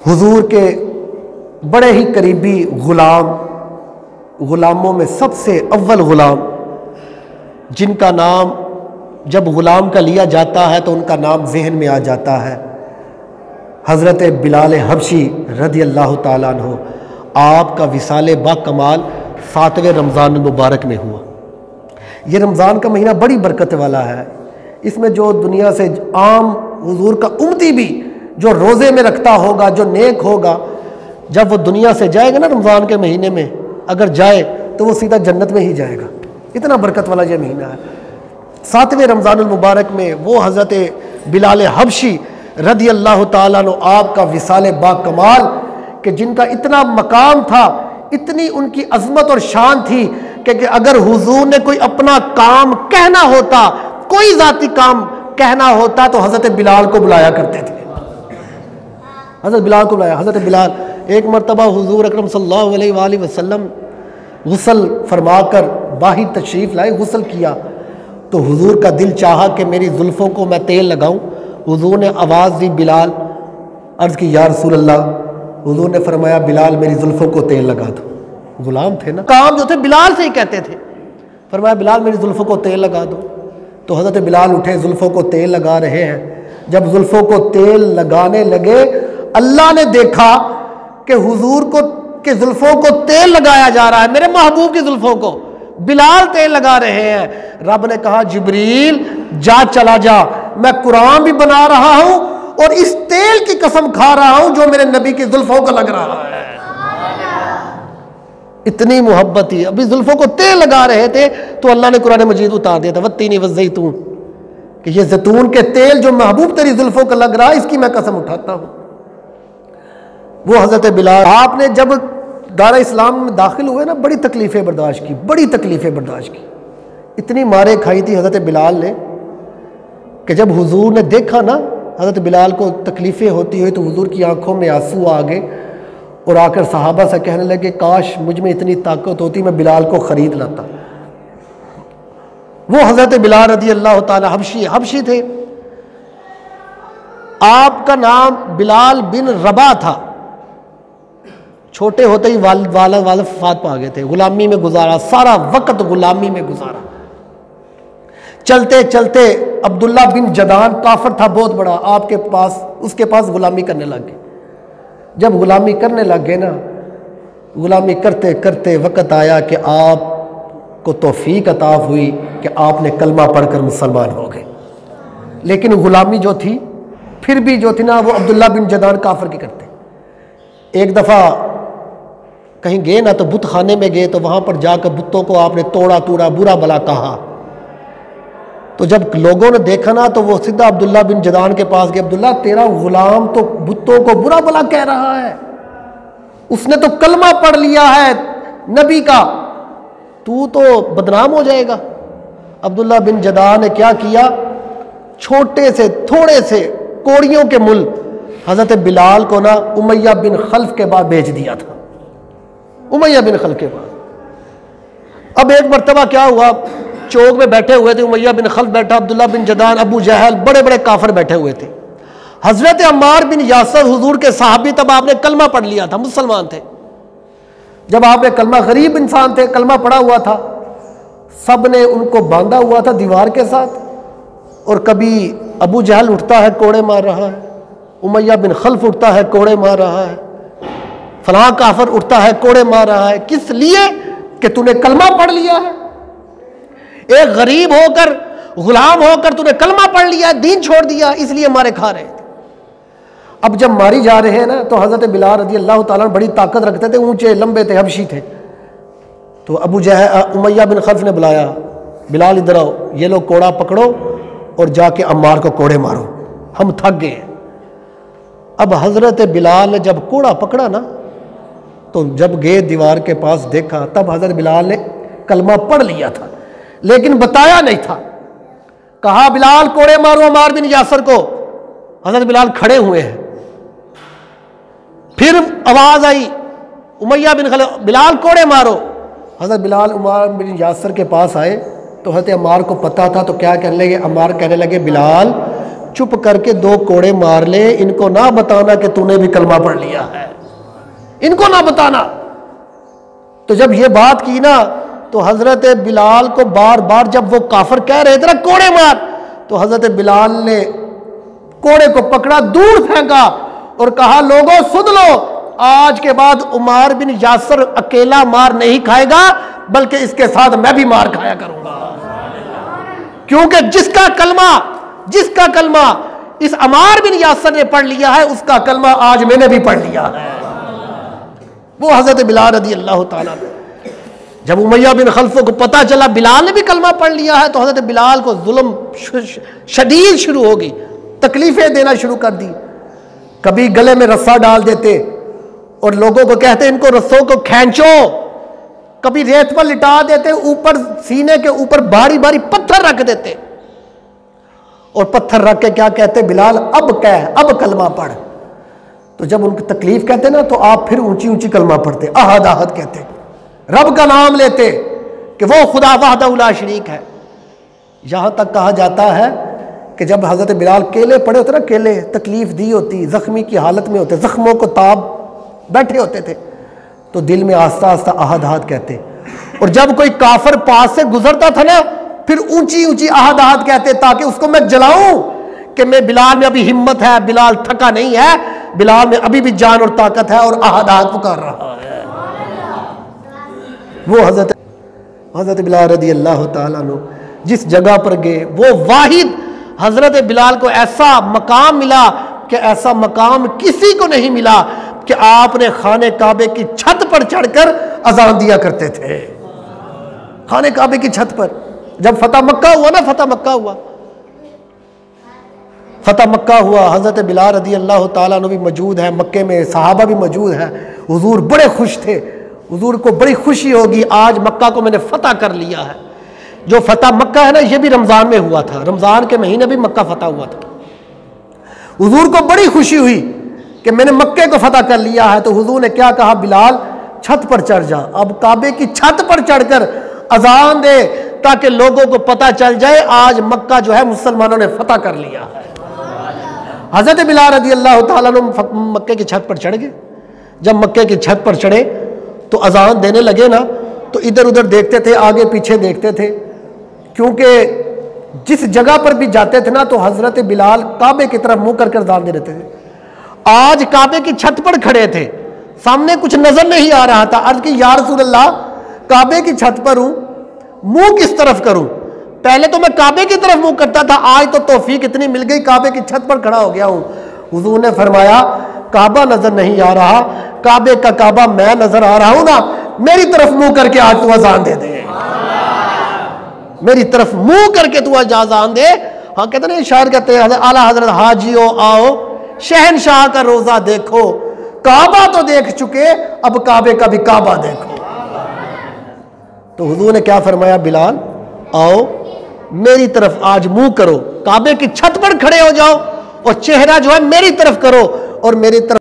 حضور کے بڑے ہی قریبی غلاموں میں سب سے اول غلام جن کا نام جب غلام کا لیا جاتا ہے تو ان کا نام ذہن میں آ جاتا ہے، حضرت بلال حبشی رضی اللہ تعالیٰ عنہ۔ آپ کا وصال با کمال 7ویں رمضان المبارک میں ہوا۔ یہ رمضان کا مہینہ بڑی برکت والا ہے، اس میں جو دنیا سے عام حضور کا امتی بھی جو روزے میں رکھتا ہوگا، جو نیک ہوگا، جب وہ دنیا سے جائے گا نا رمضان کے مہینے میں، اگر جائے تو وہ سیدھا جنت میں ہی جائے گا، اتنا برکت والا یہ مہینہ ہے۔ 7ویں رمضان المبارک میں وہ حضرت بلال حبشی رضی اللہ تعالیٰ عنہ آپ کا وصال با کمال کہ جن کا اتنا مقام تھا، اتنی ان کی عظمت اور شان تھی کہ اگر حضور نے کوئی اپنا کام کہنا ہوتا، کوئی ذاتی کام کہنا ہوتا تو حضرت بلال کو بلایا کرتے تھے، حضرت بلال کو بلایا۔ حضرت بلال ایک مرتبہ حضور اکرم صلی اللہ علیہ وآلہ وسلم غسل فرما کر باہر تشریف لائے، غسل کیا تو حضور کا دل چاہا کہ میری زلفوں کو میں تیل لگاؤں۔ حضور نے آواز دی بلال، عرض کی یا رسول اللہ۔ حضور نے فرمایا بلال میری زلفوں کو تیل لگا دو۔ غلام تھے نا، کام جو تھے بلال سے ہی کہتے تھے، فرمایا بلال میری زلفوں کو تیل لگا دو۔ تو حضرت بلال اٹھے، زلفوں کو تیل لگا رہے ہیں۔ جب زلفوں کو تیل لگانے لگے، اللہ نے دیکھا کہ حضور کو کہ زلفوں کو تیل لگایا جا رہا ہے، میرے محبوب کی زلفوں کو بلال تیل لگا رہے ہیں۔ رب نے کہا جبریل جا، چلا جا، میں قرآن بھی بنا رہا ہوں اور اس تیل کی قسم کھا رہا ہوں جو میرے نبی کی زلفوں کو لگ رہا ہے۔ اتنی محبت تھی، ابھی زلفوں کو تیل لگا رہے تھے تو اللہ نے قرآن مجید اتار دیا تھا والتین والزیتون، کہ یہ زیتون کے تیل جو محبوب تیری زلفوں کا لگ رہا ہے، اس کی میں قسم اٹھاتا ہوں۔ وہ حضرت بلال، آپ نے جب دار اسلام میں داخل ہوئے نا، بڑی تکلیفیں برداشت کی، بڑی تکلیفیں برداشت کی، اتنی مارے کھائی تھی حضرت بلال نے کہ جب حضور نے دیکھا نا حضرت بلال کو تکلیفیں ہوتی ہوئی تو حضور کی آنکھوں میں آنسو آ گئے اور آ کر صحابہ سے کہنے لگے کاش مجھ میں اتنی طاقت ہوتی، میں بلال کو خرید لاتا۔ وہ حضرت بلال رضی اللہ تعالی حبشی تھے، آپ کا نام بلال بن رباح تھا۔ چھوٹے ہوتے ہی والد وفات پا گئے تھے، غلامی میں گزارا، سارا وقت غلامی میں گزارا۔ چلتے چلتے عبداللہ بن جدان کافر تھا بہت بڑا، آپ کے پاس، اس کے پاس غلامی کرنے لگ گئے۔ جب غلامی کرنے لگ گئے نا، غلامی کرتے کرتے وقت آیا کہ آپ کو توفیق عطا ہوئی کہ آپ نے کلمہ پڑھ کر مسلمان ہو گئے، لیکن غلامی جو تھی پھر بھی جو تھی نا، وہ عبداللہ بن جدان کافر کی کرتے۔ ایک دفعہ کہیں گئے نا تو بت خانے میں گئے تو وہاں پر جا کر بتوں کو آپ نے توڑا برا بلا کہا۔ تو جب لوگوں نے دیکھا نا تو وہ سیدھا عبداللہ بن جدان کے پاس گئے، عبداللہ تیرا غلام تو بتوں کو برا بلا کہہ رہا ہے، اس نے تو کلمہ پڑھ لیا ہے نبی کا، تو بدنام ہو جائے گا۔ عبداللہ بن جدان نے کیا کیا، چھوٹے سے تھوڑے سے کوڑیوں کے مل حضرت بلال کو نا امیہ بن خلف کے بعد بھیج دیا تھا، امیہ بن خلف کے بعد۔ اب ایک مرتبہ کیا ہوا، چوک میں بیٹھے ہوئے تھے، امیہ بن خلف بیٹھا، عبداللہ بن جدان، ابو جہل، بڑے بڑے کافر بیٹھے ہوئے تھے۔ حضرت عمار بن یاسر حضور کے صحابی، تب آپ نے کلمہ پڑھ لیا تھا، مسلمان تھے۔ جب آپ نے کلمہ، غریب انسان تھے، کلمہ پڑھا ہوا تھا، سب نے ان کو باندھا ہوا تھا دیوار کے ساتھ، اور کبھی ابو جہل اٹھتا ہے کوڑے مار رہا ہے، امیہ بن خلف اٹھتا ہے کوڑے مار رہا ہے، فلاں کافر اٹھتا ہے کوڑے مار رہا ہے۔ کس لیے؟ کہ تو نے کلمہ پڑھ لیا ہے، ایک غریب ہو کر، غلام ہو کر تو نے کلمہ پڑھ لیا، دین چھوڑ دیا، اس لیے مارے کھا رہے تھے۔ اب جب ماری جا رہے ہیں نا تو حضرت بلال رضی اللہ تعالیٰ بڑی طاقت رکھتے تھے، اونچے لمبے تھے، حبشی تھے۔ تو ابو امیہ بن خلف نے بلایا، بلال ادھر آؤ، یہ لوگ کوڑا پکڑو اور جا کے عمار کو کوڑے مارو، ہم تھک گئے ہیں۔ اب حضرت بلال نے جب کوڑا پکڑا نا تو جب گئے دیوار کے پاس دیکھا، تب حضرت بلال نے کلمہ پڑھ لیا تھا لیکن بتایا نہیں تھا۔ کہا بلال کوڑے مارو عمار بن یاسر کو، حضرت بلال کھڑے ہوئے ہیں۔ پھر آواز آئی امیہ بن خلف، بلال کوڑے مارو۔ حضرت بلال عمار بن یاسر کے پاس آئے تو حضرت عمار کو پتا تھا، تو کیا کہنے لگے، عمار کہنے لگے بلال چپ کر کے 2 کوڑے مار لے، ان کو نہ بتانا کہ تو نے بھی کلمہ پڑھ لیا ہے، ان کو نہ بتانا۔ تو جب یہ بات کی نا تو حضرت بلال کو بار بار جب وہ کافر کہہ رہے تھے نا کوڑے مار، تو حضرت بلال نے کوڑے کو پکڑا، دور پھینکا اور کہا لوگوں سن لو، آج کے بعد عمار بن یاسر اکیلا مار نہیں کھائے گا بلکہ اس کے ساتھ میں بھی مار کھایا کروں گا، کیونکہ جس کا کلمہ اس عمار بن یاسر نے پڑھ لیا ہے اس کا کلمہ آج میں نے بھی پڑھ لیا ہے۔ وہ حضرت بلال رضی اللہ تعالیٰ نے جب امیہ بن خلف کو پتا چلا بلال نے بھی کلمہ پڑھ لیا ہے تو حضرت بلال کو ظلم شدید شروع ہو گئی، تکلیفیں دینا شروع کر دی۔ کبھی گلے میں رسا ڈال دیتے اور لوگوں کو کہتے ان کو رسوں کو کھینچو، کبھی ریت پر لٹا دیتے، اوپر سینے کے اوپر بھاری بھاری پتھر رکھ دیتے اور پتھر رکھ کے کیا کہتے بلال اب کلمہ پڑھ۔ تو جب ان کی تکلیف کہتے نا تو آپ پھر اونچی اونچی کلمہ پڑھتے، احد احد کہتے، رب کا نام لیتے کہ وہ خدا وحدہ لا شریک ہے۔ یہاں تک کہا جاتا ہے کہ جب حضرت بلال کیلے پڑے ہوتے نا، کیلے تکلیف دی ہوتی، زخمی کی حالت میں ہوتے، زخموں کو تاب بیٹھے ہوتے تھے تو دل میں آہستہ آہستہ احد احد کہتے، اور جب کوئی کافر پاس سے گزرتا تھا نا پھر اونچی اونچی احد احد کہتے تاکہ اس کو میں جلاؤں کہ میں بلال میں ابھی ہمت ہے، بلال تھکا نہیں ہے، بلال میں ابھی بھی جان اور طاقت ہے اور احد احد پکار رہا ہے۔ وہ حضرت بلال رضی اللہ تعالیٰ عنہ جس جگہ پر گئے وہ واحد حضرت بلال کو ایسا مقام ملا کہ ایسا مقام کسی کو نہیں ملا کہ آپ نے خانہ کعبے کی چھت پر چڑھ کر اذان دیا کرتے تھے۔ خانہ کعبے کی چھت پر جب فتح مکہ ہوا نا، فتح مکہ ہوا، حضرت بلال رضی اللہ تعالیٰ عنہ بھی موجود ہے، مکے میں صحابہ بھی موجود ہیں، حضور بڑے خوش تھے، حضور کو بڑی خوشی ہوگی آج مکہ کو میں نے فتح کر لیا ہے۔ جو فتح مکہ ہے نا یہ بھی رمضان میں ہوا تھا، رمضان کے مہینے بھی مکہ فتح ہوا تھا۔ حضور کو بڑی خوشی ہوئی کہ میں نے مکے کو فتح کر لیا ہے، تو حضور نے کیا کہا بلال چھت پر چڑھ جا، اب کعبے کی چھت پر چڑھ کر اذان دے تاکہ لوگوں کو پتہ چل جائے آج مکہ جو ہے مسلمانوں نے فتح کر لیا ہے۔ حضرت بلال رضی اللہ تعالیٰ عنہ مکے کی چھت پر چڑھ گئے۔ جب مکے کی چھت پر چڑھے تو اذان دینے لگے نا تو ادھر ادھر دیکھتے تھے، آگے پیچھے دیکھتے تھے، کیونکہ جس جگہ پر بھی جاتے تھے نا تو حضرت بلال کعبے کی طرف منہ کر اذان دے رہتے تھے۔ آج کعبے کی چھت پر کھڑے تھے، سامنے کچھ نظر نہیں آ رہا تھا، عرض کی یا رسول اللہ کعبے کی چھت پر ہوں، منہ کس طرف کروں؟ پہلے تو میں کعبے کی طرف منہ کرتا تھا، آج تو توفیق اتنی مل گئی کعبے کی چھت پر کھڑا ہو گیا ہوں۔ حضور نے فرمایا کعبہ نظر نہیں آ رہا، کعبے کا کعبہ میں نظر آ رہا ہوں نا، میری طرف منہ کر کے آج تو اذان دے دے، میری طرف منہ کر کے تو آج اذان دے۔ ہاں کہتے ہیں شاعر کہتے ہیں اعلیٰ حضرت حاجیو آؤ شہنشاہ کا روزہ دیکھو، کعبہ تو دیکھ چکے اب کعبے کا بھی کعبہ دیکھو۔ تو حضور نے کیا فرمایا بلال آؤ میری طرف آج منہ کرو، کعبے کی چھت پر کھڑے ہو جاؤ اور چہرہ جو ہے میری طرف کرو اور میری طرف